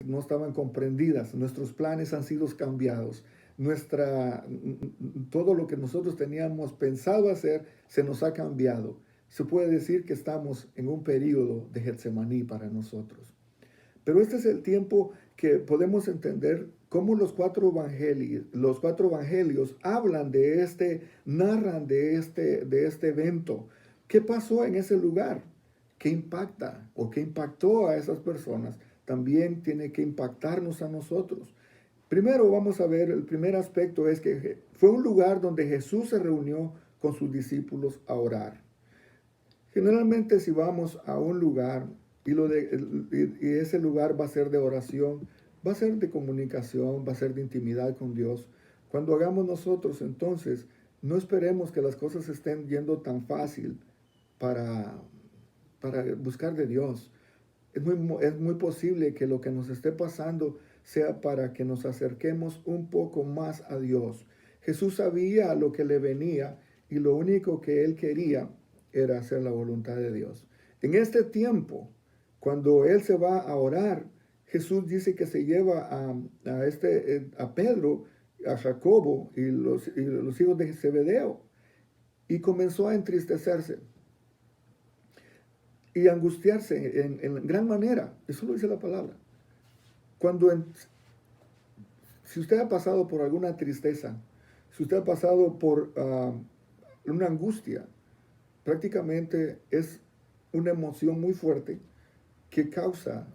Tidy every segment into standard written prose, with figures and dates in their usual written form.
no estaban comprendidas, nuestros planes han sido cambiados, todo lo que nosotros teníamos pensado hacer se nos ha cambiado. Se puede decir que estamos en un periodo de Getsemaní para nosotros. Pero este es el tiempo que podemos entender cómo los cuatro evangelios hablan de narran de este evento. ¿Qué pasó en ese lugar? ¿Qué impacta o qué impactó a esas personas? También tiene que impactarnos a nosotros. Primero vamos a ver, el primer aspecto es que fue un lugar donde Jesús se reunió con sus discípulos a orar. Generalmente si vamos a un lugar y ese lugar va a ser de oración, va a ser de comunicación, va a ser de intimidad con Dios. Cuando hagamos nosotros, entonces, no esperemos que las cosas estén yendo tan fácil para, para buscar de Dios. Es muy posible que lo que nos esté pasando sea para que nos acerquemos un poco más a Dios. Jesús sabía lo que le venía y lo único que él quería era hacer la voluntad de Dios. En este tiempo, cuando él se va a orar, Jesús dice que se lleva a Pedro, a Jacobo y los hijos de Zebedeo y comenzó a entristecerse y angustiarse en gran manera. Eso lo dice la palabra. Si usted ha pasado por alguna tristeza, si usted ha pasado por una angustia, prácticamente es una emoción muy fuerte que causa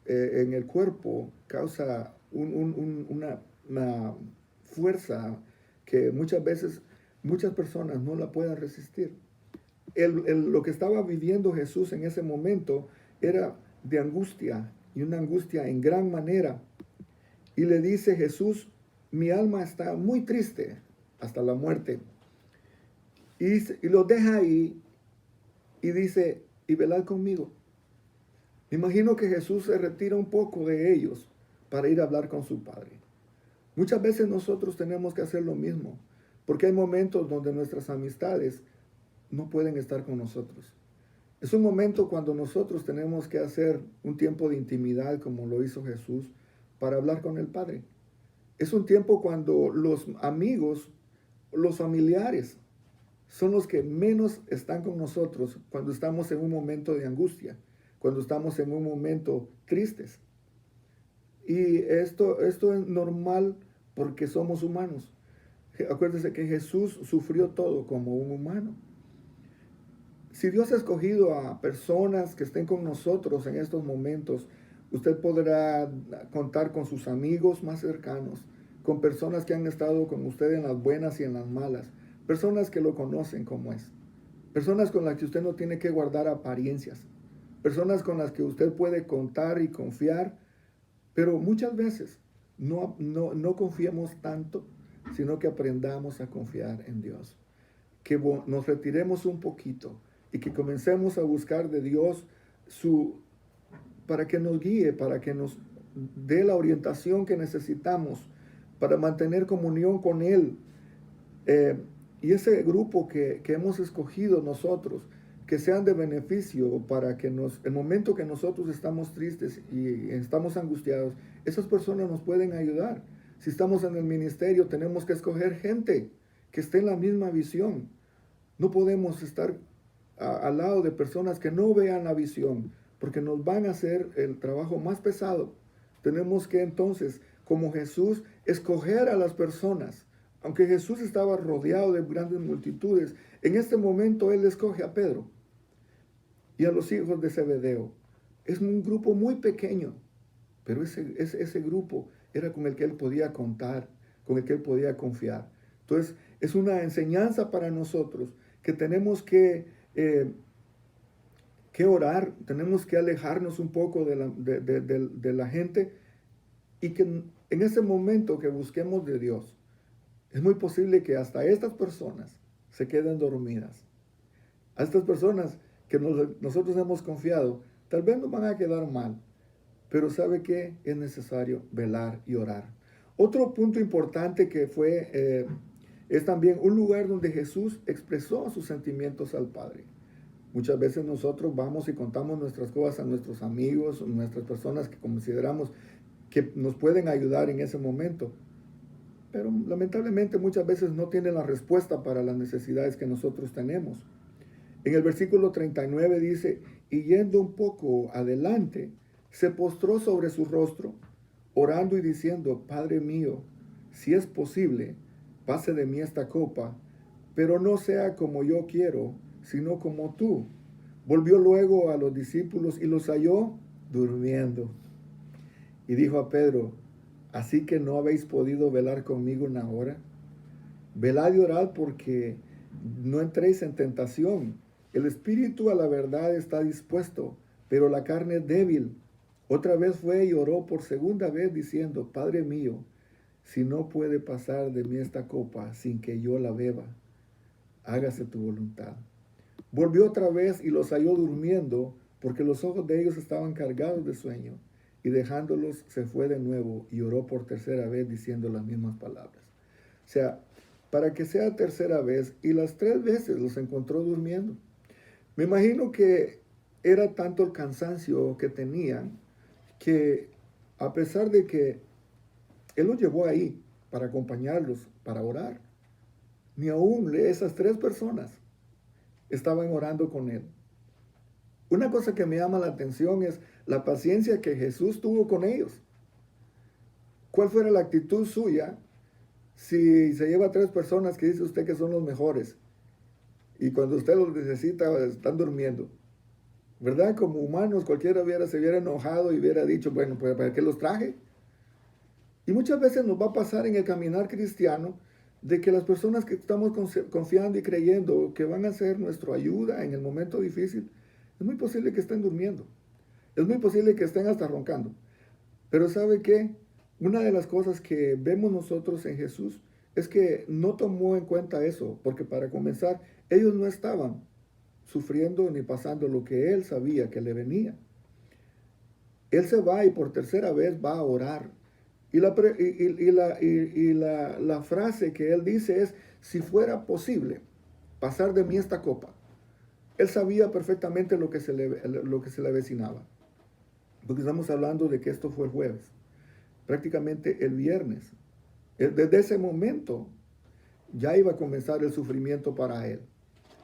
en el cuerpo, causa una fuerza que muchas veces muchas personas no la pueden resistir. Lo que estaba viviendo Jesús en ese momento era de angustia y una angustia en gran manera. Y le dice Jesús, mi alma está muy triste hasta la muerte. Y lo deja ahí y dice, y velad conmigo. Me imagino que Jesús se retira un poco de ellos para ir a hablar con su Padre. Muchas veces nosotros tenemos que hacer lo mismo, porque hay momentos donde nuestras amistades no pueden estar con nosotros. Es un momento cuando nosotros tenemos que hacer un tiempo de intimidad como lo hizo Jesús para hablar con el Padre. Es un tiempo cuando los amigos, los familiares, son los que menos están con nosotros cuando estamos en un momento de angustia, cuando estamos en un momento tristes. Y esto es normal porque somos humanos. Acuérdense que Jesús sufrió todo como un humano. Si Dios ha escogido a personas que estén con nosotros en estos momentos, usted podrá contar con sus amigos más cercanos, con personas que han estado con usted en las buenas y en las malas, personas que lo conocen como es, personas con las que usted no tiene que guardar apariencias, personas con las que usted puede contar y confiar, pero muchas veces no confiemos tanto, sino que aprendamos a confiar en Dios, que nos retiremos un poquito y que comencemos a buscar de Dios para que nos guíe, para que nos dé la orientación que necesitamos para mantener comunión con Él. Y ese grupo que hemos escogido nosotros, que sean de beneficio para que el momento que nosotros estamos tristes y estamos angustiados, esas personas nos pueden ayudar. Si estamos en el ministerio, tenemos que escoger gente que esté en la misma visión. No podemos estar al lado de personas que no vean la visión, porque nos van a hacer el trabajo más pesado. Tenemos que entonces, como Jesús, escoger a las personas. Aunque Jesús estaba rodeado de grandes multitudes, en este momento Él escoge a Pedro y a los hijos de Zebedeo. Es un grupo muy pequeño, pero ese grupo era con el que Él podía contar, con el que Él podía confiar. Entonces, es una enseñanza para nosotros que tenemos que orar, tenemos que alejarnos un poco de la gente y que en ese momento que busquemos de Dios, es muy posible que hasta estas personas se queden dormidas. A estas personas que nosotros hemos confiado, tal vez nos van a quedar mal, pero ¿sabe qué? Es necesario velar y orar. Otro punto importante que es también un lugar donde Jesús expresó sus sentimientos al Padre. Muchas veces nosotros vamos y contamos nuestras cosas a nuestros amigos, nuestras personas que consideramos que nos pueden ayudar en ese momento. Pero lamentablemente muchas veces no tienen la respuesta para las necesidades que nosotros tenemos. En el versículo 39 dice, y yendo un poco adelante, se postró sobre su rostro, orando y diciendo, Padre mío, si es posible, pase de mí esta copa, pero no sea como yo quiero, sino como tú. Volvió luego a los discípulos y los halló durmiendo. Y dijo a Pedro, ¿así que no habéis podido velar conmigo una hora? Velad y orad porque no entréis en tentación. El espíritu a la verdad está dispuesto, pero la carne es débil. Otra vez fue y oró por segunda vez diciendo, Padre mío, si no puede pasar de mí esta copa sin que yo la beba, hágase tu voluntad. Volvió otra vez y los halló durmiendo, porque los ojos de ellos estaban cargados de sueño. Y dejándolos se fue de nuevo y oró por tercera vez diciendo las mismas palabras. O sea, para que sea tercera vez, y las 3 veces los encontró durmiendo. Me imagino que era tanto el cansancio que tenían, que a pesar de que Él los llevó ahí para acompañarlos, para orar, ni aún esas 3 personas estaban orando con Él. Una cosa que me llama la atención es la paciencia que Jesús tuvo con ellos. ¿Cuál fuera la actitud suya si se lleva a 3 personas que dice usted que son los mejores y cuando usted los necesita están durmiendo? ¿Verdad? Como humanos cualquiera se hubiera enojado y hubiera dicho, bueno, pues ¿para qué los traje? Y muchas veces nos va a pasar en el caminar cristiano de que las personas que estamos confiando y creyendo que van a ser nuestra ayuda en el momento difícil, es muy posible que estén durmiendo. Es muy posible que estén hasta roncando. Pero ¿sabe qué? Una de las cosas que vemos nosotros en Jesús es que no tomó en cuenta eso, porque para comenzar, ellos no estaban sufriendo ni pasando lo que Él sabía que le venía. Él se va y por tercera vez va a orar. Y la frase que Él dice es, si fuera posible pasar de mí esta copa. Él sabía perfectamente lo que se le avecinaba. Porque estamos hablando de que esto fue el jueves. Prácticamente el viernes. Desde ese momento ya iba a comenzar el sufrimiento para él.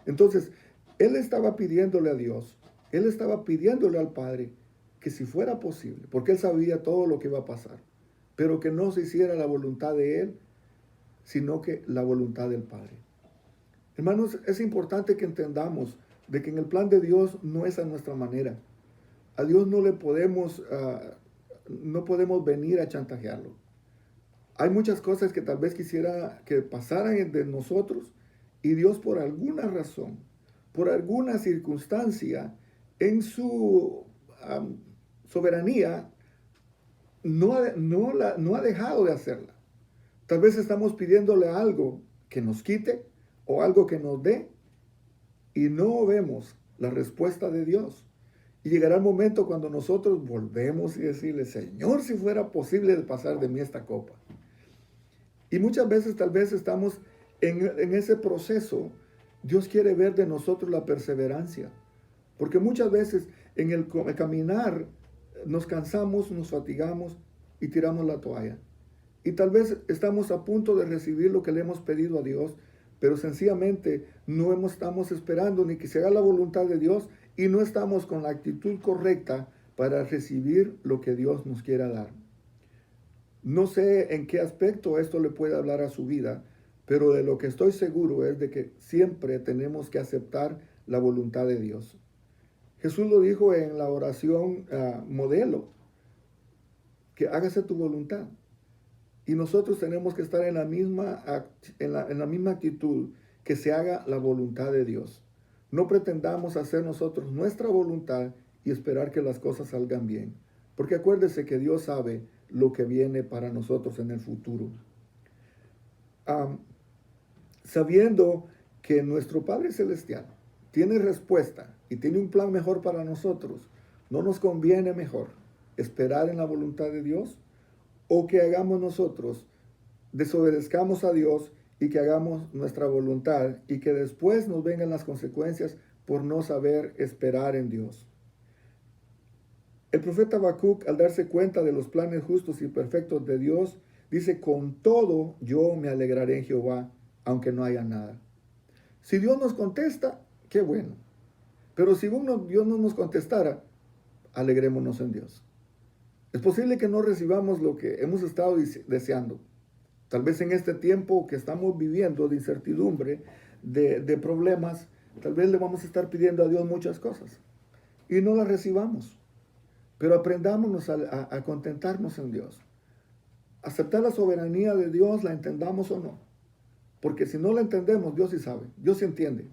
Entonces, él estaba pidiéndole a Dios, él estaba pidiéndole al Padre que si fuera posible, porque él sabía todo lo que iba a pasar, pero que no se hiciera la voluntad de él, sino que la voluntad del Padre. Hermanos, es importante que entendamos de que en el plan de Dios no es a nuestra manera. A Dios no le podemos, no podemos venir a chantajearlo. Hay muchas cosas que tal vez quisiera que pasaran de nosotros y Dios por alguna razón, por alguna circunstancia, en su soberanía, no ha dejado de hacerla. Tal vez estamos pidiéndole algo que nos quite o algo que nos dé y no vemos la respuesta de Dios. Y llegará el momento cuando nosotros volvemos y decirle, Señor, si fuera posible pasar de mí esta copa. Y muchas veces tal vez estamos en ese proceso. Dios quiere ver de nosotros la perseverancia. Porque muchas veces en el caminar nos cansamos, nos fatigamos y tiramos la toalla. Y tal vez estamos a punto de recibir lo que le hemos pedido a Dios, pero sencillamente no estamos esperando ni que se haga la voluntad de Dios y no estamos con la actitud correcta para recibir lo que Dios nos quiera dar. No sé en qué aspecto esto le puede hablar a su vida, pero de lo que estoy seguro es de que siempre tenemos que aceptar la voluntad de Dios. Jesús lo dijo en la oración modelo, que hágase tu voluntad. Y nosotros tenemos que estar en la misma actitud, que se haga la voluntad de Dios. No pretendamos hacer nosotros nuestra voluntad y esperar que las cosas salgan bien. Porque acuérdese que Dios sabe lo que viene para nosotros en el futuro. Sabiendo que nuestro Padre Celestial tiene respuesta y tiene un plan mejor para nosotros, ¿no nos conviene mejor esperar en la voluntad de Dios? ¿O que hagamos nosotros, desobedezcamos a Dios y que hagamos nuestra voluntad y que después nos vengan las consecuencias por no saber esperar en Dios? El profeta Habacuc, al darse cuenta de los planes justos y perfectos de Dios, dice, con todo yo me alegraré en Jehová, aunque no haya nada. Si Dios nos contesta, qué bueno. Pero si Dios no nos contestara, alegrémonos en Dios. Es posible que no recibamos lo que hemos estado deseando. Tal vez en este tiempo que estamos viviendo de incertidumbre, de problemas, tal vez le vamos a estar pidiendo a Dios muchas cosas y no las recibamos. Pero aprendámonos a contentarnos en Dios. Aceptar la soberanía de Dios, la entendamos o no. Porque si no la entendemos, Dios sí sabe, Dios sí entiende.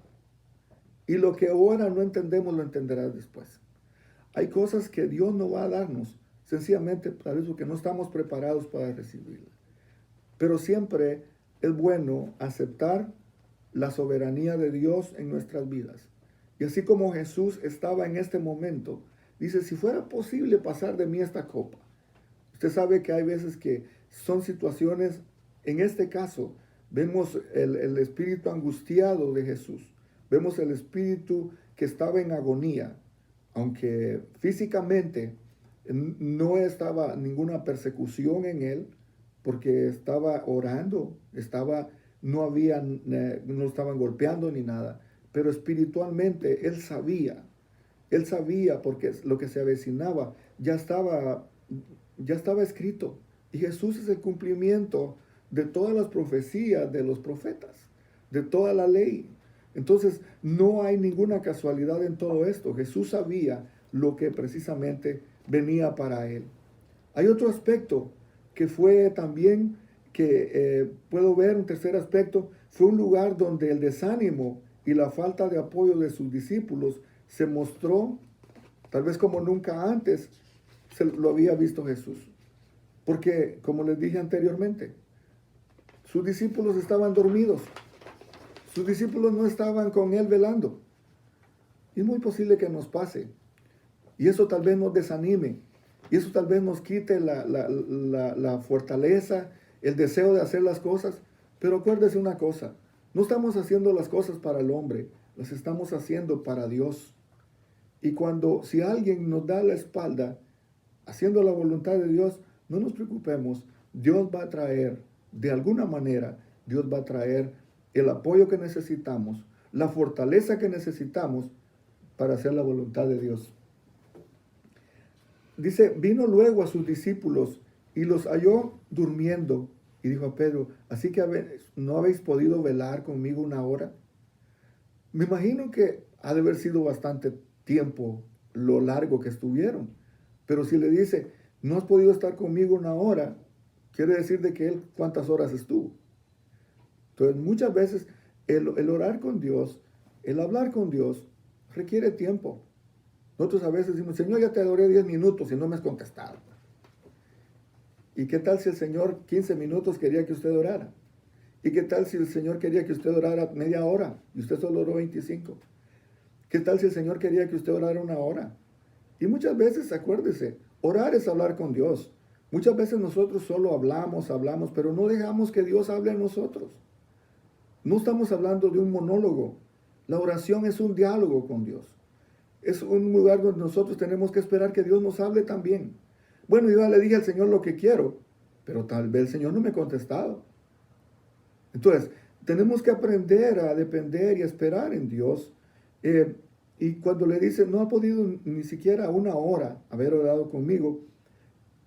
Y lo que ahora no entendemos, lo entenderás después. Hay cosas que Dios no va a darnos, sencillamente tal vez porque no estamos preparados para recibirla. Pero siempre es bueno aceptar la soberanía de Dios en nuestras vidas. Y así como Jesús estaba en este momento, dice, si fuera posible pasar de mí esta copa. Usted sabe que hay veces que son situaciones, en este caso, vemos el espíritu angustiado de Jesús. Vemos el espíritu que estaba en agonía, aunque físicamente no estaba ninguna persecución en él, porque estaba orando, no estaban golpeando ni nada, pero espiritualmente él sabía porque lo que se avecinaba ya estaba escrito. Y Jesús es el cumplimiento de todas las profecías de los profetas, de toda la ley. Entonces, no hay ninguna casualidad en todo esto. Jesús sabía lo que precisamente venía para él. Hay otro aspecto que fue también, que puedo ver, un tercer aspecto, fue un lugar donde el desánimo y la falta de apoyo de sus discípulos se mostró, tal vez como nunca antes lo había visto Jesús. Porque, como les dije anteriormente, sus discípulos estaban dormidos. Sus discípulos no estaban con él velando. Y es muy posible que nos pase. Y eso tal vez nos desanime. Y eso tal vez nos quite la fortaleza, el deseo de hacer las cosas. Pero acuérdese una cosa, no estamos haciendo las cosas para el hombre, las estamos haciendo para Dios. Y si alguien nos da la espalda, haciendo la voluntad de Dios, no nos preocupemos. Dios va a traer, de alguna manera, Dios va a traer el apoyo que necesitamos, la fortaleza que necesitamos para hacer la voluntad de Dios. Dice, vino luego a sus discípulos y los halló durmiendo. Y dijo a Pedro, ¿así que no habéis podido velar conmigo una hora? Me imagino que ha de haber sido bastante tiempo lo largo que estuvieron. Pero si le dice, no has podido estar conmigo una hora, quiere decir de que él cuántas horas estuvo. Entonces muchas veces el orar con Dios, el hablar con Dios, requiere tiempo. Nosotros a veces decimos, Señor, ya te adoré 10 minutos y no me has contestado. ¿Y qué tal si el Señor 15 minutos quería que usted orara? ¿Y qué tal si el Señor quería que usted orara media hora y usted solo oró 25? ¿Qué tal si el Señor quería que usted orara una hora? Y muchas veces, acuérdese, orar es hablar con Dios. Muchas veces nosotros solo hablamos, pero no dejamos que Dios hable a nosotros. No estamos hablando de un monólogo. La oración es un diálogo con Dios. Es un lugar donde nosotros tenemos que esperar que Dios nos hable también. Bueno, yo ya le dije al Señor lo que quiero, pero tal vez el Señor no me ha contestado. Entonces, tenemos que aprender a depender y a esperar en Dios. Y cuando le dice, no ha podido ni siquiera una hora haber orado conmigo.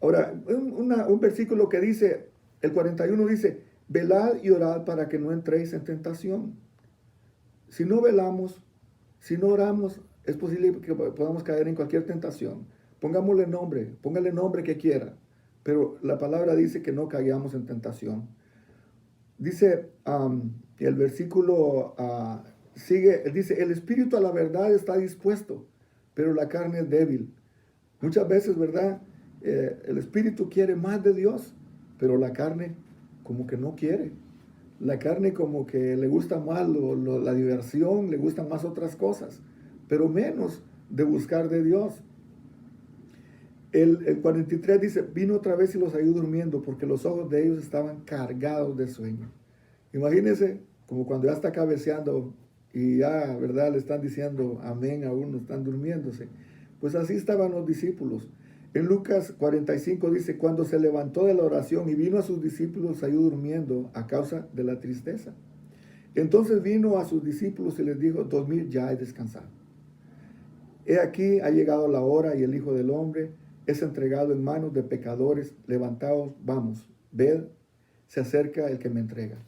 Ahora, un versículo que dice, el 41 dice, velad y orad para que no entréis en tentación. Si no velamos, si no oramos, es posible que podamos caer en cualquier tentación. Póngale nombre que quiera, pero la palabra dice que no caigamos en tentación. Dice el versículo sigue, dice, el espíritu a la verdad está dispuesto, pero la carne es débil. Muchas veces, ¿verdad? El espíritu quiere más de Dios, pero la carne como que no quiere. La carne como que le gusta más la diversión, le gustan más otras cosas, pero menos de buscar de Dios. El 43 dice, vino otra vez y los halló durmiendo porque los ojos de ellos estaban cargados de sueño. Imagínense como cuando ya está cabeceando y ¿verdad? Le están diciendo amén a uno, están durmiéndose. Pues así estaban los discípulos. En Lucas 45 dice, cuando se levantó de la oración y vino a sus discípulos, halló durmiendo a causa de la tristeza. Entonces vino a sus discípulos y les dijo, dormid ya y descansad. He aquí ha llegado la hora y el Hijo del Hombre es entregado en manos de pecadores. Levantaos, vamos, ved, se acerca el que me entrega.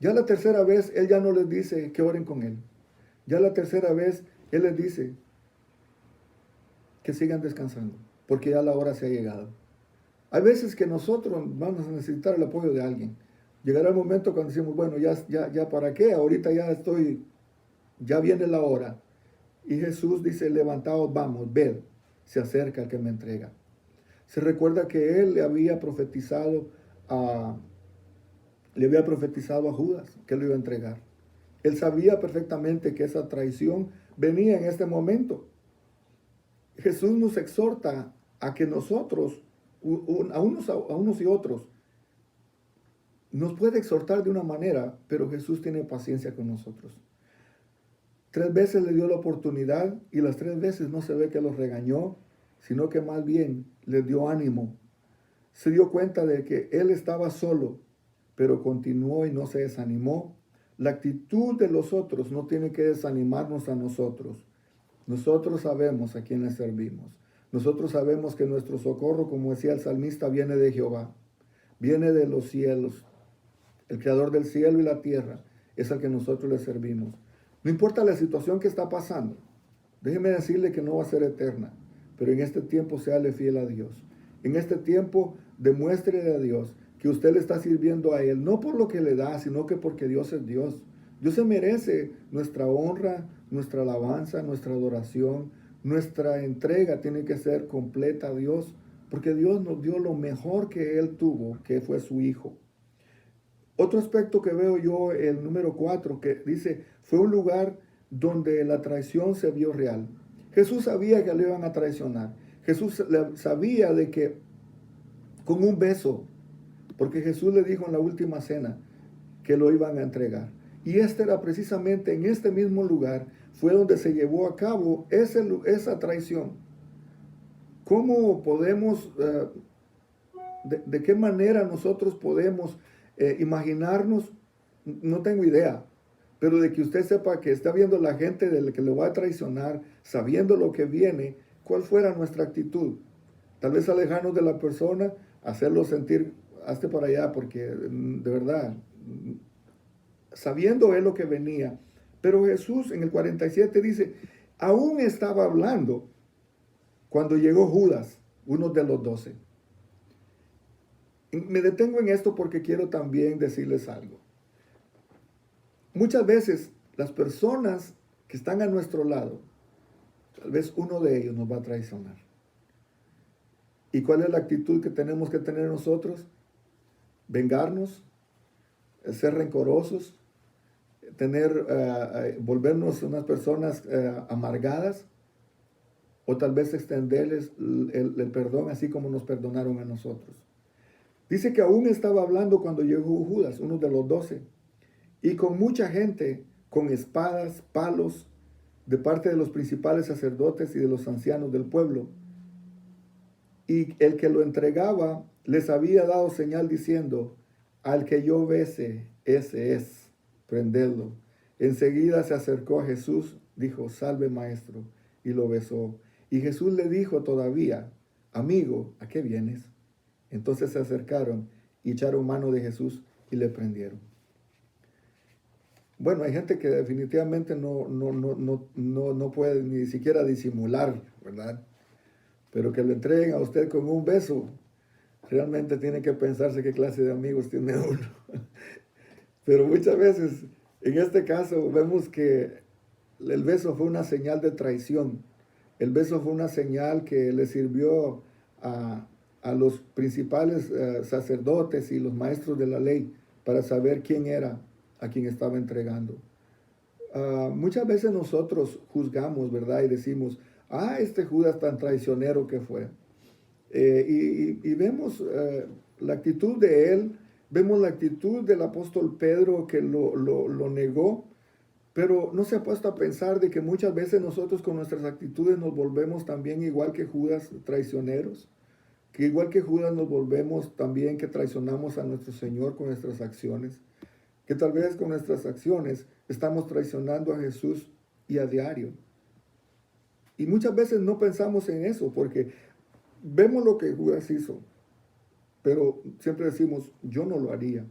Ya la tercera vez, Él ya no les dice que oren con Él. Ya la tercera vez, Él les dice que sigan descansando, porque ya la hora se ha llegado. Hay veces que nosotros vamos a necesitar el apoyo de alguien. Llegará el momento cuando decimos, bueno, ya para qué, ahorita ya viene la hora. Y Jesús dice, levantaos, vamos, ved, se acerca el que me entrega. Se recuerda que Él le había profetizado a Judas que lo iba a entregar. Él sabía perfectamente que esa traición venía en este momento. Jesús nos exhorta a que nosotros, a unos y otros, nos puede exhortar de una manera, pero Jesús tiene paciencia con nosotros. 3 veces le dio la oportunidad y las 3 veces no se ve que los regañó, sino que más bien les dio ánimo. Se dio cuenta de que él estaba solo, pero continuó y no se desanimó. La actitud de los otros no tiene que desanimarnos a nosotros. Nosotros sabemos a quién le servimos. Nosotros sabemos que nuestro socorro, como decía el salmista, viene de Jehová. Viene de los cielos. El creador del cielo y la tierra es al que nosotros le servimos. No importa la situación que está pasando. Déjeme decirle que no va a ser eterna. Pero en este tiempo séale fiel a Dios. En este tiempo demuéstrele a Dios que usted le está sirviendo a Él, no por lo que le da, sino que porque Dios es Dios. Dios se merece nuestra honra, nuestra alabanza, nuestra adoración, nuestra entrega tiene que ser completa a Dios, porque Dios nos dio lo mejor que Él tuvo, que fue su Hijo. Otro aspecto que veo yo, el número 4, que dice, fue un lugar donde la traición se vio real. Jesús sabía que le iban a traicionar. Jesús sabía de que con un beso, porque Jesús le dijo en la última cena que lo iban a entregar. Y este era precisamente en este mismo lugar, fue donde se llevó a cabo esa traición. ¿Cómo podemos, de qué manera nosotros podemos imaginarnos? No tengo idea, pero de que usted sepa que está viendo la gente del que lo va a traicionar, sabiendo lo que viene, ¿cuál fuera nuestra actitud? Tal vez alejarnos de la persona, hacerlo sentir, hazte para allá, porque de verdad, sabiendo él lo que venía. Pero Jesús en el 47 dice, aún estaba hablando cuando llegó Judas, uno de los 12. Me detengo en esto porque quiero también decirles algo. Muchas veces las personas que están a nuestro lado, tal vez uno de ellos nos va a traicionar. ¿Y cuál es la actitud que tenemos que tener nosotros? Vengarnos, ser rencorosos, volvernos unas personas amargadas, o tal vez extenderles el perdón así como nos perdonaron a nosotros. Dice que aún estaba hablando cuando llegó Judas, uno de los 12, y con mucha gente, con espadas, palos, de parte de los principales sacerdotes y de los ancianos del pueblo. Y el que lo entregaba les había dado señal diciendo, al que yo bese, ese es, prendedlo. Enseguida se acercó a Jesús, dijo, salve maestro, y lo besó. Y Jesús le dijo todavía, amigo, ¿a qué vienes? Entonces se acercaron y echaron mano de Jesús y le prendieron. Bueno, hay gente que definitivamente no puede ni siquiera disimular, ¿verdad? Pero que le entreguen a usted con un beso, realmente tiene que pensarse qué clase de amigos tiene uno. Pero muchas veces, en este caso, vemos que el beso fue una señal de traición. El beso fue una señal que le sirvió a los principales sacerdotes y los maestros de la ley para saber quién era a quien estaba entregando. Muchas veces nosotros juzgamos, ¿verdad? Y decimos, este Judas tan traicionero que fue. Y vemos la actitud de él, vemos la actitud del apóstol Pedro que lo negó, Pero no se ha puesto a pensar de que muchas veces nosotros con nuestras actitudes nos volvemos también igual que Judas traicioneros, que igual que Judas nos volvemos también que traicionamos a nuestro Señor con nuestras acciones, que tal vez con nuestras acciones estamos traicionando a Jesús y a diario. Y muchas veces no pensamos en eso porque vemos lo que Judas hizo, pero siempre decimos, yo no lo haría.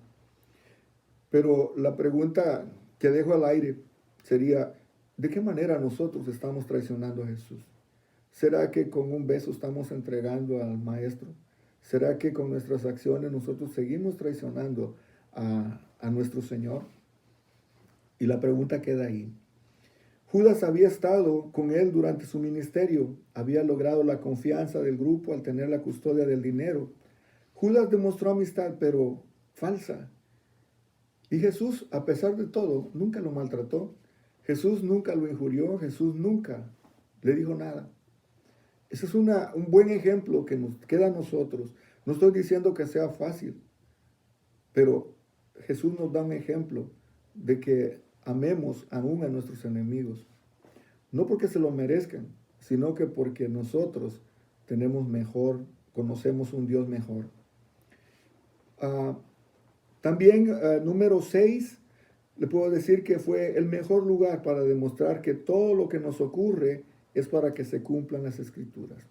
Pero la pregunta que dejo al aire sería, ¿de qué manera nosotros estamos traicionando a Jesús? ¿Será que con un beso estamos entregando al Maestro? ¿Será que con nuestras acciones nosotros seguimos traicionando a nuestro Señor? Y la pregunta queda ahí. Judas había estado con él durante su ministerio, había logrado la confianza del grupo al tener la custodia del dinero. Judas demostró amistad, pero falsa. Y Jesús, a pesar de todo, nunca lo maltrató. Jesús nunca lo injurió, Jesús nunca le dijo nada. Ese es un buen ejemplo que nos queda a nosotros. No estoy diciendo que sea fácil, pero Jesús nos da un ejemplo de que amemos aún a nuestros enemigos. No porque se lo merezcan, sino que porque nosotros conocemos un Dios mejor. También, número 6, le puedo decir que fue el mejor lugar para demostrar que todo lo que nos ocurre es para que se cumplan las Escrituras.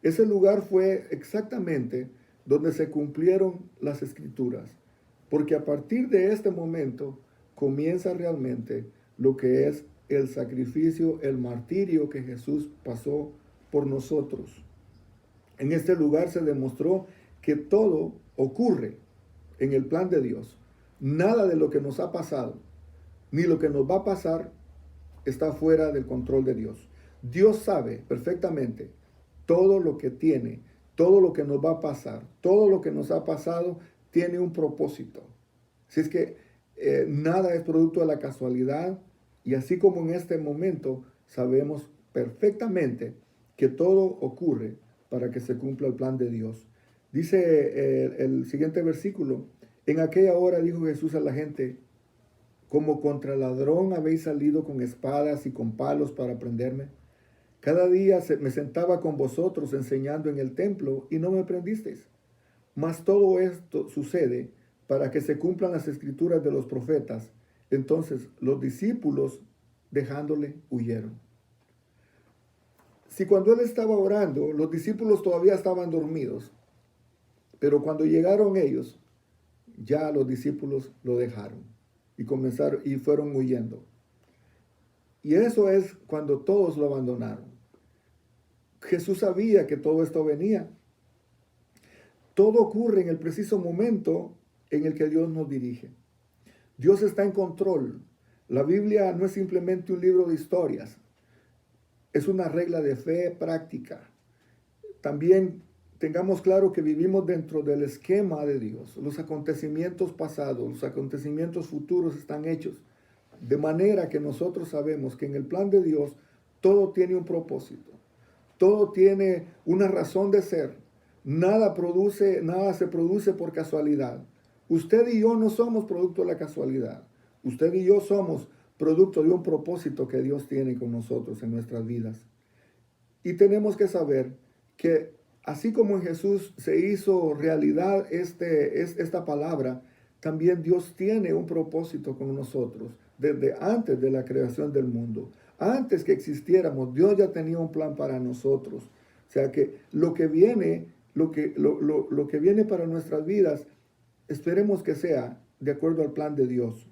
Ese lugar fue exactamente donde se cumplieron las Escrituras, porque a partir de este momento comienza realmente lo que es el sacrificio, el martirio que Jesús pasó por nosotros. En este lugar se demostró que todo ocurre en el plan de Dios. Nada de lo que nos ha pasado, ni lo que nos va a pasar, está fuera del control de Dios. Dios sabe perfectamente todo lo que tiene, todo lo que nos va a pasar, todo lo que nos ha pasado tiene un propósito. Así es que nada es producto de la casualidad, y así como en este momento sabemos perfectamente que todo ocurre para que se cumpla el plan de Dios. Dice el siguiente versículo: en aquella hora dijo Jesús a la gente, como contra ladrón habéis salido con espadas y con palos para prenderme. Cada día me sentaba con vosotros enseñando en el templo y no me prendisteis. Mas todo esto sucede para que se cumplan las escrituras de los profetas. Entonces los discípulos, dejándole, huyeron. Si cuando él estaba orando, los discípulos todavía estaban dormidos, pero cuando llegaron ellos, ya los discípulos lo dejaron y fueron huyendo. Y eso es cuando todos lo abandonaron. Jesús sabía que todo esto venía. Todo ocurre en el preciso momento en el que Dios nos dirige. Dios está en control. La Biblia no es simplemente un libro de historias. Es una regla de fe práctica. También tengamos claro que vivimos dentro del esquema de Dios. Los acontecimientos pasados, los acontecimientos futuros están hechos. De manera que nosotros sabemos que en el plan de Dios todo tiene un propósito. Todo tiene una razón de ser. Nada se produce por casualidad. Usted y yo no somos producto de la casualidad. Usted y yo somos producto de un propósito que Dios tiene con nosotros en nuestras vidas. Y tenemos que saber que así como en Jesús se hizo realidad esta palabra, también Dios tiene un propósito con nosotros desde antes de la creación del mundo. Antes que existiéramos, Dios ya tenía un plan para nosotros. O sea que lo que viene para nuestras vidas, esperemos que sea de acuerdo al plan de Dios.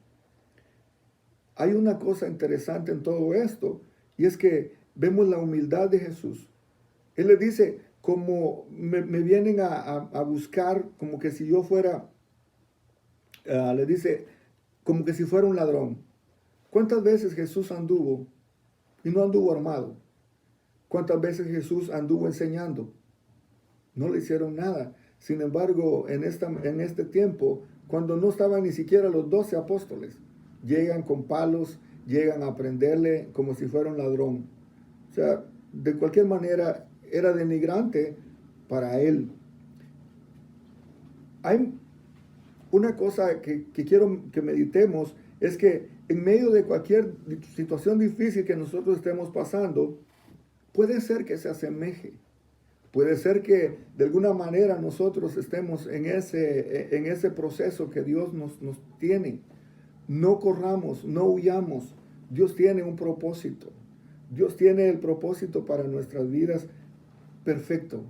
Hay una cosa interesante en todo esto, y es que vemos la humildad de Jesús. Él le dice, como me vienen a buscar, como que si yo fuera, le dice, como que si fuera un ladrón. ¿Cuántas veces Jesús anduvo y no anduvo armado? ¿Cuántas veces Jesús anduvo enseñando? No le hicieron nada. Sin embargo, en este tiempo, cuando no estaban ni siquiera los 12 apóstoles, llegan con palos, llegan a prenderle como si fuera un ladrón. O sea, de cualquier manera, era denigrante para él. Hay una cosa que quiero que meditemos, es que en medio de cualquier situación difícil que nosotros estemos pasando, puede ser que se asemeje. Puede ser que de alguna manera nosotros estemos en ese proceso que Dios nos tiene. No corramos, no huyamos. Dios tiene un propósito. Dios tiene el propósito para nuestras vidas perfecto.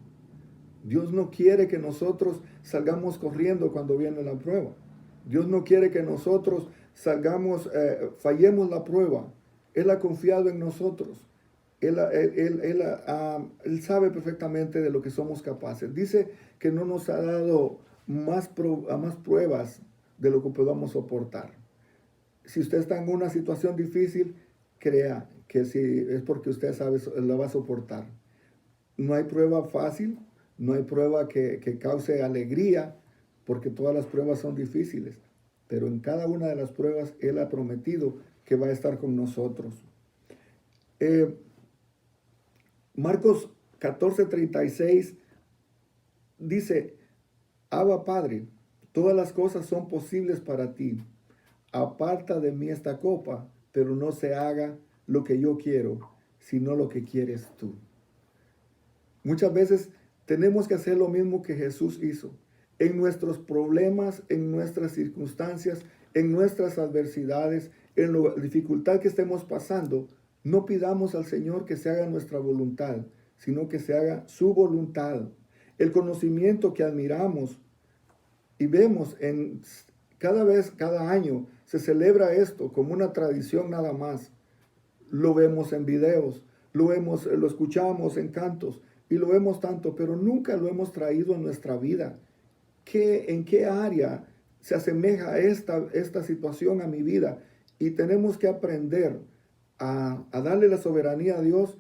Dios no quiere que nosotros salgamos corriendo cuando viene la prueba. Dios no quiere que nosotros fallemos la prueba. Él ha confiado en nosotros. Él sabe perfectamente de lo que somos capaces. Dice que no nos ha dado más pruebas de lo que podamos soportar. Si usted está en una situación difícil, crea que si es porque usted sabe, la va a soportar. No hay prueba fácil, no hay prueba que cause alegría, porque todas las pruebas son difíciles. Pero en cada una de las pruebas, Él ha prometido que va a estar con nosotros. Marcos 14:36 dice, Abba Padre, todas las cosas son posibles para ti. Aparta de mí esta copa, pero no se haga lo que yo quiero, sino lo que quieres tú. Muchas veces tenemos que hacer lo mismo que Jesús hizo. En nuestros problemas, en nuestras circunstancias, en nuestras adversidades, en la dificultad que estemos pasando, no pidamos al Señor que se haga nuestra voluntad, sino que se haga su voluntad. El conocimiento que admiramos y vemos cada año, se celebra esto como una tradición nada más. Lo vemos en videos, lo escuchamos en cantos y lo vemos tanto, pero nunca lo hemos traído a nuestra vida. ¿En qué área se asemeja esta situación a mi vida? Y tenemos que aprender a darle la soberanía a Dios,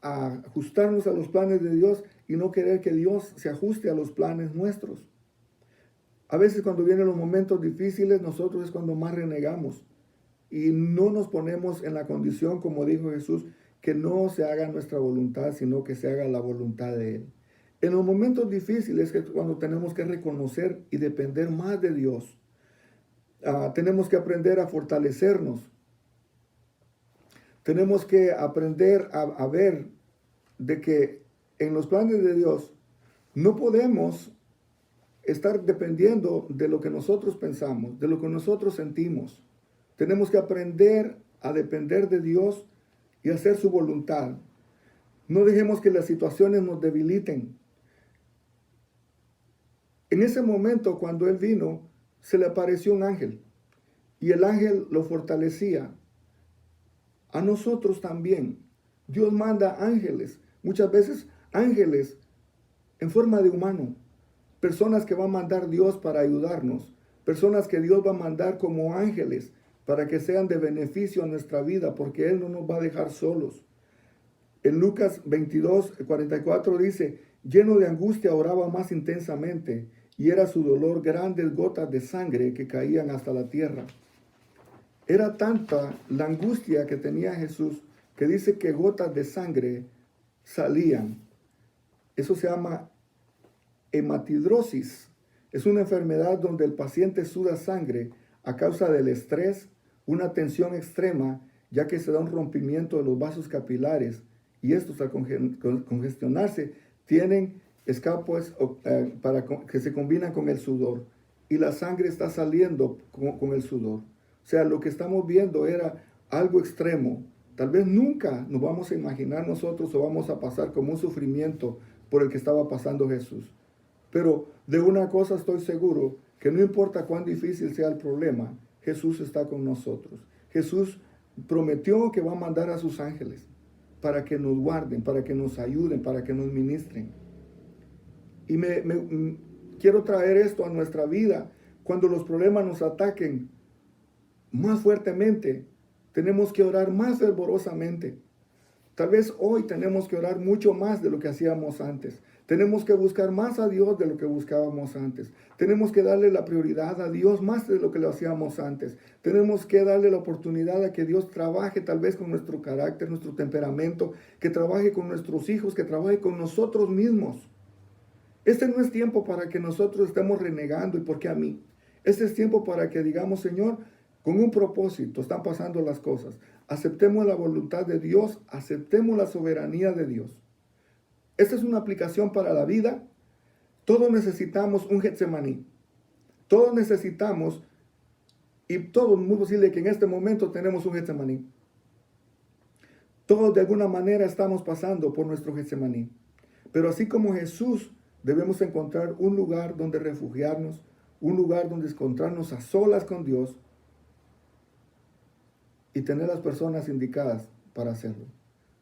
a ajustarnos a los planes de Dios y no querer que Dios se ajuste a los planes nuestros. A veces cuando vienen los momentos difíciles, nosotros es cuando más renegamos y no nos ponemos en la condición, como dijo Jesús, que no se haga nuestra voluntad, sino que se haga la voluntad de Él. En los momentos difíciles es cuando tenemos que reconocer y depender más de Dios. Tenemos que aprender a fortalecernos. Tenemos que aprender a ver de que en los planes de Dios no podemos estar dependiendo de lo que nosotros pensamos, de lo que nosotros sentimos. Tenemos que aprender a depender de Dios y hacer su voluntad. No dejemos que las situaciones nos debiliten. En ese momento, cuando Él vino, se le apareció un ángel y el ángel lo fortalecía. A nosotros también. Dios manda ángeles, muchas veces ángeles en forma de humano. Personas que va a mandar Dios para ayudarnos. Personas que Dios va a mandar como ángeles para que sean de beneficio a nuestra vida, porque Él no nos va a dejar solos. En Lucas 22:44 dice, lleno de angustia oraba más intensamente, y era su dolor grandes gotas de sangre que caían hasta la tierra. Era tanta la angustia que tenía Jesús, que dice que gotas de sangre salían. Eso se llama hematidrosis. Es una enfermedad donde el paciente suda sangre a causa del estrés, una tensión extrema, ya que se da un rompimiento de los vasos capilares y estos al congestionarse tienen escapos que se combinan con el sudor y la sangre está saliendo con el sudor. O sea, lo que estamos viendo era algo extremo. Tal vez nunca nos vamos a imaginar nosotros o vamos a pasar como un sufrimiento por el que estaba pasando Jesús. Pero de una cosa estoy seguro, que no importa cuán difícil sea el problema, Jesús está con nosotros. Jesús prometió que va a mandar a sus ángeles para que nos guarden, para que nos ayuden, para que nos ministren. Y quiero traer esto a nuestra vida. Cuando los problemas nos ataquen más fuertemente, tenemos que orar más fervorosamente. Tal vez hoy tenemos que orar mucho más de lo que hacíamos antes. Tenemos que buscar más a Dios de lo que buscábamos antes. Tenemos que darle la prioridad a Dios más de lo que lo hacíamos antes. Tenemos que darle la oportunidad a que Dios trabaje tal vez con nuestro carácter, nuestro temperamento, que trabaje con nuestros hijos, que trabaje con nosotros mismos. Este no es tiempo para que nosotros estemos renegando y por qué a mí. Este es tiempo para que digamos, Señor, con un propósito están pasando las cosas. Aceptemos la voluntad de Dios, aceptemos la soberanía de Dios. Esta es una aplicación para la vida. Todos necesitamos un Getsemaní. Todos necesitamos, y todo es muy posible que en este momento tenemos un Getsemaní. Todos de alguna manera estamos pasando por nuestro Getsemaní. Pero así como Jesús, debemos encontrar un lugar donde refugiarnos, un lugar donde encontrarnos a solas con Dios y tener las personas indicadas para hacerlo.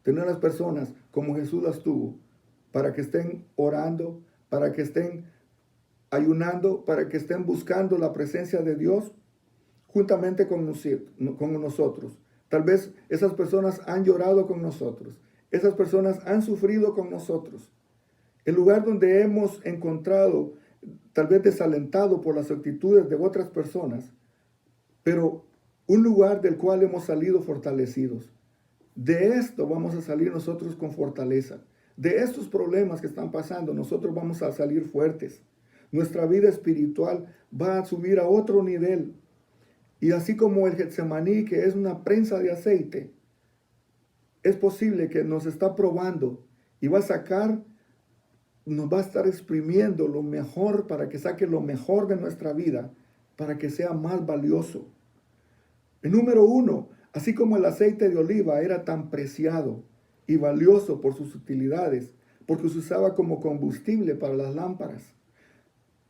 Tener las personas como Jesús las tuvo, para que estén orando, para que estén ayunando, para que estén buscando la presencia de Dios juntamente con nosotros. Tal vez esas personas han llorado con nosotros. Esas personas han sufrido con nosotros. El lugar donde hemos encontrado, tal vez desalentado por las actitudes de otras personas, pero un lugar del cual hemos salido fortalecidos. De esto vamos a salir nosotros con fortaleza. De estos problemas que están pasando, nosotros vamos a salir fuertes. Nuestra vida espiritual va a subir a otro nivel. Y así como el Getsemaní, que es una prensa de aceite, es posible que nos está probando y va a sacar, nos va a estar exprimiendo lo mejor para que saque lo mejor de nuestra vida, para que sea más valioso. El número 1, así como el aceite de oliva era tan preciado y valioso por sus utilidades, porque se usaba como combustible para las lámparas,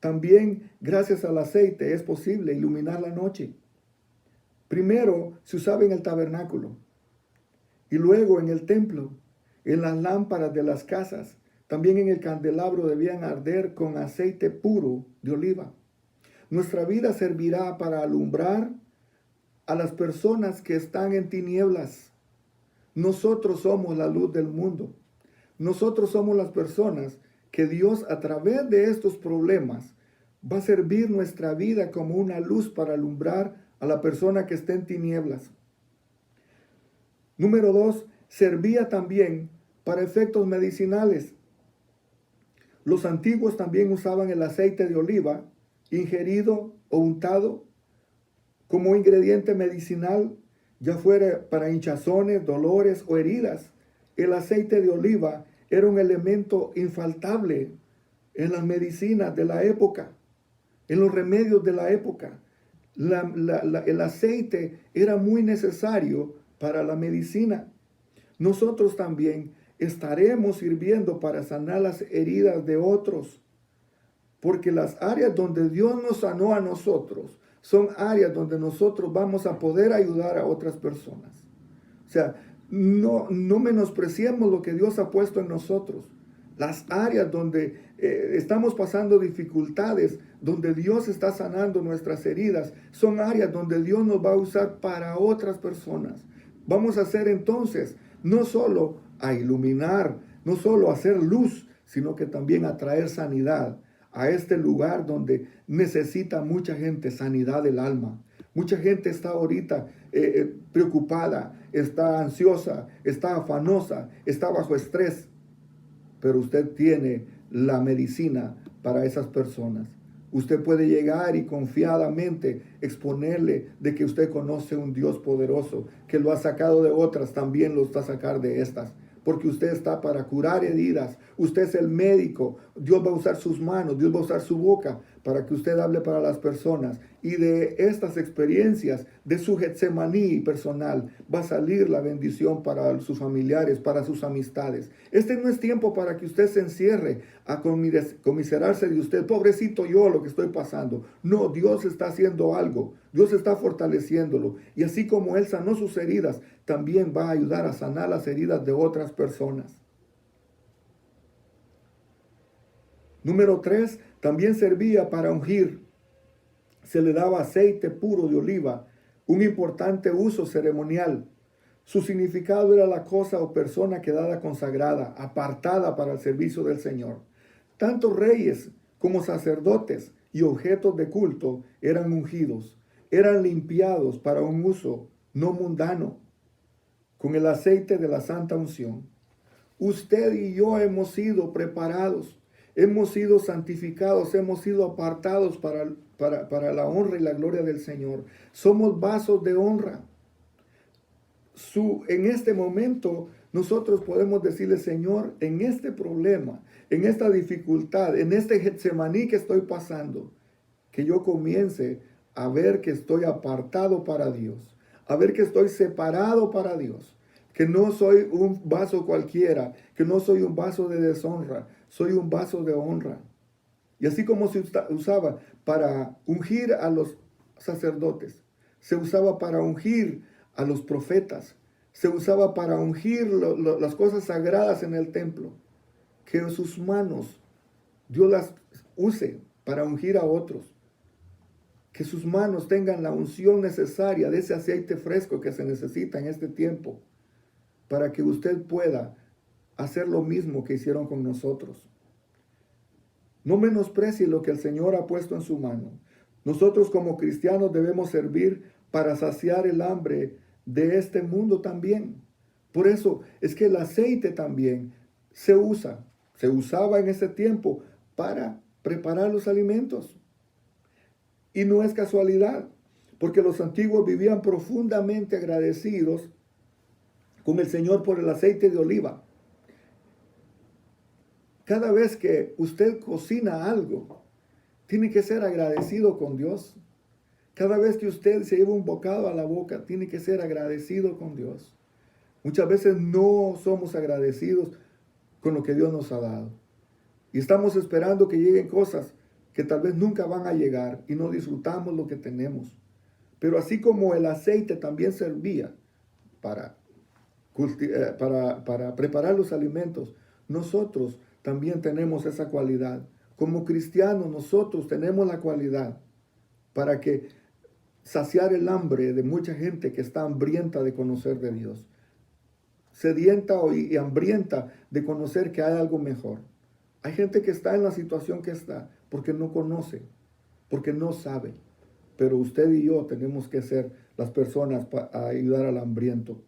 también gracias al aceite es posible iluminar la noche. Primero se usaba en el tabernáculo y luego en el templo, en las lámparas de las casas. También en el candelabro debían arder con aceite puro de oliva. Nuestra vida servirá para alumbrar a las personas que están en tinieblas. Nosotros somos la luz del mundo. Nosotros somos las personas que Dios, a través de estos problemas, va a servir nuestra vida como una luz para alumbrar a la persona que está en tinieblas. Número 2, servía también para efectos medicinales. Los antiguos también usaban el aceite de oliva, ingerido o untado, como ingrediente medicinal, ya fuera para hinchazones, dolores o heridas. El aceite de oliva era un elemento infaltable en las medicinas de la época, en los remedios de la época. El aceite era muy necesario para la medicina. Nosotros también estaremos sirviendo para sanar las heridas de otros, porque las áreas donde Dios nos sanó a nosotros son áreas donde nosotros vamos a poder ayudar a otras personas. O sea, no menospreciemos lo que Dios ha puesto en nosotros. Las áreas donde estamos pasando dificultades, donde Dios está sanando nuestras heridas, son áreas donde Dios nos va a usar para otras personas. Vamos a hacer entonces, no solo a iluminar, no solo a hacer luz, sino que también a traer sanidad a este lugar donde necesita mucha gente sanidad del alma. Mucha gente está ahorita preocupada, está ansiosa, está afanosa, está bajo estrés. Pero usted tiene la medicina para esas personas. Usted puede llegar y confiadamente exponerle de que usted conoce un Dios poderoso, que lo ha sacado de otras, también lo está a sacar de estas. Porque usted está para curar heridas. Usted es el médico. Dios va a usar sus manos, Dios va a usar su boca para que usted hable para las personas. Y de estas experiencias, de su Getsemaní personal, va a salir la bendición para sus familiares, para sus amistades. Este no es tiempo para que usted se encierre a comiserarse de usted. Pobrecito yo, lo que estoy pasando. No, Dios está haciendo algo. Dios está fortaleciéndolo. Y así como Él sanó sus heridas, también va a ayudar a sanar las heridas de otras personas. Número 3, también servía para ungir. Se le daba aceite puro de oliva, un importante uso ceremonial. Su significado era la cosa o persona quedada consagrada, apartada para el servicio del Señor. Tanto reyes como sacerdotes y objetos de culto eran ungidos, eran limpiados para un uso no mundano, con el aceite de la santa unción. Usted y yo hemos sido preparados. hemos sido santificados, hemos sido apartados para la honra y la gloria del Señor. Somos vasos de honra. En este momento nosotros podemos decirle, Señor, en este problema, en esta dificultad, en este Getsemaní que estoy pasando, que yo comience a ver que estoy apartado para Dios, a ver que estoy separado para Dios, que no soy un vaso cualquiera, que no soy un vaso de deshonra, soy un vaso de honra. Y así como se usaba para ungir a los sacerdotes, se usaba para ungir a los profetas, se usaba para ungir las cosas sagradas en el templo, que sus manos Dios las use para ungir a otros, que sus manos tengan la unción necesaria de ese aceite fresco que se necesita en este tiempo, para que usted pueda hacer lo mismo que hicieron con nosotros. No menosprecie lo que el Señor ha puesto en su mano. Nosotros como cristianos debemos servir para saciar el hambre de este mundo también. Por eso es que el aceite también se usaba en ese tiempo para preparar los alimentos. Y no es casualidad, porque los antiguos vivían profundamente agradecidos con el Señor por el aceite de oliva. Cada vez que usted cocina algo, tiene que ser agradecido con Dios. Cada vez que usted se lleva un bocado a la boca, tiene que ser agradecido con Dios. Muchas veces no somos agradecidos con lo que Dios nos ha dado. Y estamos esperando que lleguen cosas que tal vez nunca van a llegar y no disfrutamos lo que tenemos. Pero así como el aceite también servía para preparar los alimentos, nosotros también tenemos esa cualidad. Como cristianos nosotros tenemos la cualidad para que saciar el hambre de mucha gente que está hambrienta de conocer de Dios, sedienta y hambrienta de conocer que hay algo mejor. Hay gente que está en la situación que está porque no conoce, porque no sabe. Pero usted y yo tenemos que ser las personas para ayudar al hambriento.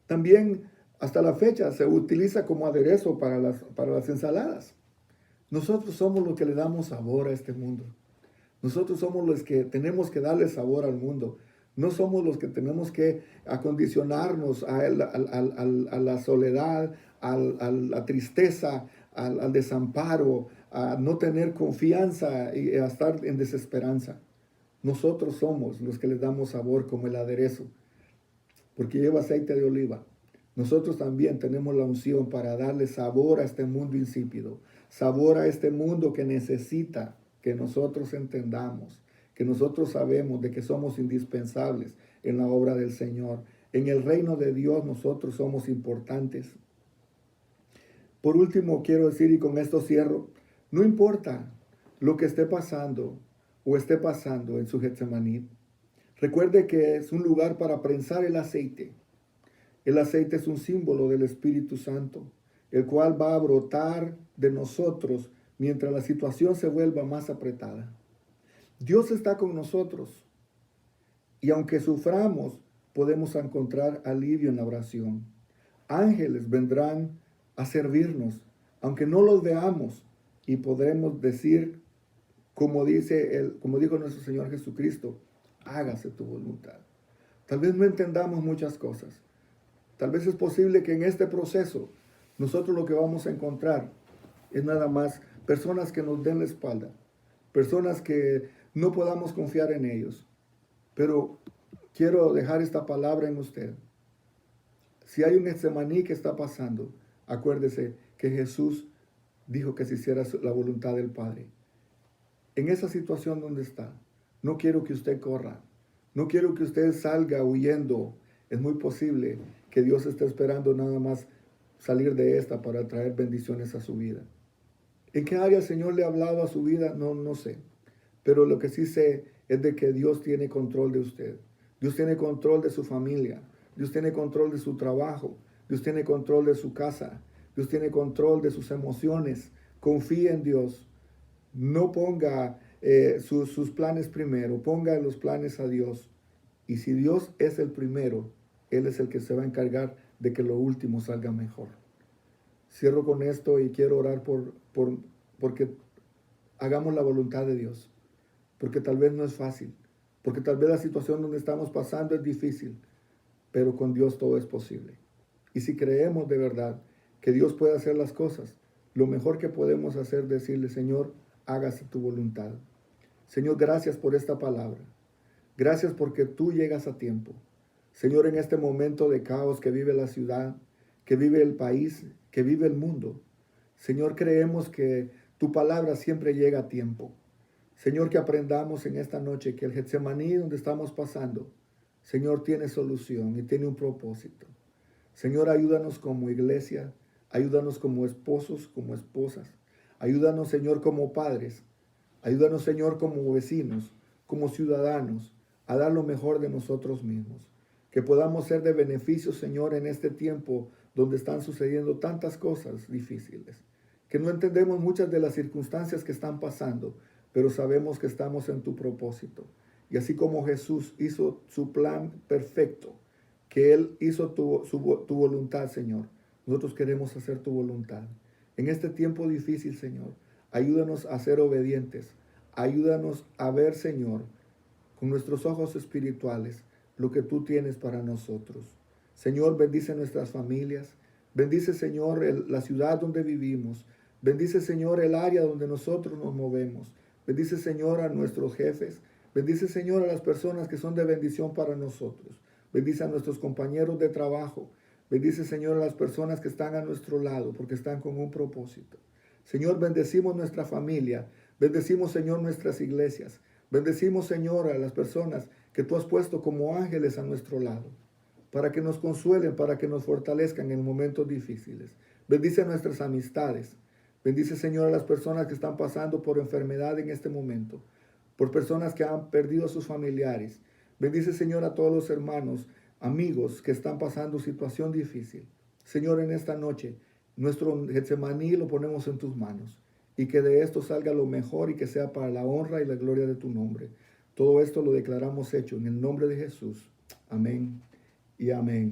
También hasta la fecha se utiliza como aderezo para las ensaladas. Nosotros somos los que le damos sabor a este mundo. Nosotros somos los que tenemos que darle sabor al mundo. No somos los que tenemos que acondicionarnos a la soledad, a la tristeza, al desamparo, a no tener confianza y a estar en desesperanza. Nosotros somos los que les damos sabor como el aderezo, porque lleva aceite de oliva. Nosotros también tenemos la unción para darle sabor a este mundo insípido, sabor a este mundo que necesita que nosotros entendamos, que nosotros sabemos de que somos indispensables en la obra del Señor. En el reino de Dios nosotros somos importantes. Por último, quiero decir, y con esto cierro, no importa lo que esté pasando o esté pasando en su Getsemaní, recuerde que es un lugar para prensar el aceite. El aceite es un símbolo del Espíritu Santo, el cual va a brotar de nosotros mientras la situación se vuelva más apretada. Dios está con nosotros y aunque suframos, podemos encontrar alivio en la oración. Ángeles vendrán a servirnos, aunque no los veamos, y podremos decir, como dijo nuestro Señor Jesucristo, hágase tu voluntad. Tal vez no entendamos muchas cosas. Tal vez es posible que en este proceso nosotros lo que vamos a encontrar es nada más personas que nos den la espalda, personas que no podamos confiar en ellos. Pero quiero dejar esta palabra en usted. Si hay un Getsemaní que está pasando, acuérdese que Jesús dijo que se hiciera la voluntad del Padre. En esa situación donde está, no quiero que usted corra, no quiero que usted salga huyendo. Es muy posible que Dios esté esperando nada más salir de esta para traer bendiciones a su vida. ¿En qué área el Señor le ha hablado a su vida? No sé. Pero lo que sí sé es de que Dios tiene control de usted. Dios tiene control de su familia. Dios tiene control de su trabajo. Dios tiene control de su casa. Dios tiene control de sus emociones. Confíe en Dios. No ponga sus planes primero. Ponga los planes a Dios. Y si Dios es el primero, Él es el que se va a encargar de que lo último salga mejor. Cierro con esto y quiero orar porque hagamos la voluntad de Dios. Porque tal vez no es fácil. Porque tal vez la situación donde estamos pasando es difícil. Pero con Dios todo es posible. Y si creemos de verdad que Dios puede hacer las cosas, lo mejor que podemos hacer es decirle, Señor, hágase tu voluntad. Señor, gracias por esta palabra. Gracias porque tú llegas a tiempo. Señor, en este momento de caos que vive la ciudad, que vive el país, que vive el mundo, Señor, creemos que tu palabra siempre llega a tiempo. Señor, que aprendamos en esta noche que el Getsemaní donde estamos pasando, Señor, tiene solución y tiene un propósito. Señor, ayúdanos como iglesia, ayúdanos como esposos, como esposas. Ayúdanos, Señor, como padres. Ayúdanos, Señor, como vecinos, como ciudadanos, a dar lo mejor de nosotros mismos. Que podamos ser de beneficio, Señor, en este tiempo donde están sucediendo tantas cosas difíciles. Que no entendemos muchas de las circunstancias que están pasando, pero sabemos que estamos en tu propósito. Y así como Jesús hizo su plan perfecto, que Él hizo tu voluntad, Señor, nosotros queremos hacer tu voluntad. En este tiempo difícil, Señor, ayúdanos a ser obedientes. Ayúdanos a ver, Señor, con nuestros ojos espirituales, lo que tú tienes para nosotros. Señor, bendice nuestras familias. Bendice, Señor, la ciudad donde vivimos. Bendice, Señor, el área donde nosotros nos movemos. Bendice, Señor, a nuestros jefes. Bendice, Señor, a las personas que son de bendición para nosotros. Bendice a nuestros compañeros de trabajo. Bendice, Señor, a las personas que están a nuestro lado porque están con un propósito. Señor, bendecimos nuestra familia. Bendecimos, Señor, nuestras iglesias. Bendecimos, Señor, a las personas que tú has puesto como ángeles a nuestro lado, para que nos consuelen, para que nos fortalezcan en momentos difíciles. Bendice nuestras amistades. Bendice, Señor, a las personas que están pasando por enfermedad en este momento, por personas que han perdido a sus familiares. Bendice, Señor, a todos los hermanos, amigos que están pasando situación difícil. Señor, en esta noche, nuestro Getsemaní lo ponemos en tus manos y que de esto salga lo mejor y que sea para la honra y la gloria de tu nombre. Todo esto lo declaramos hecho en el nombre de Jesús. Amén y amén.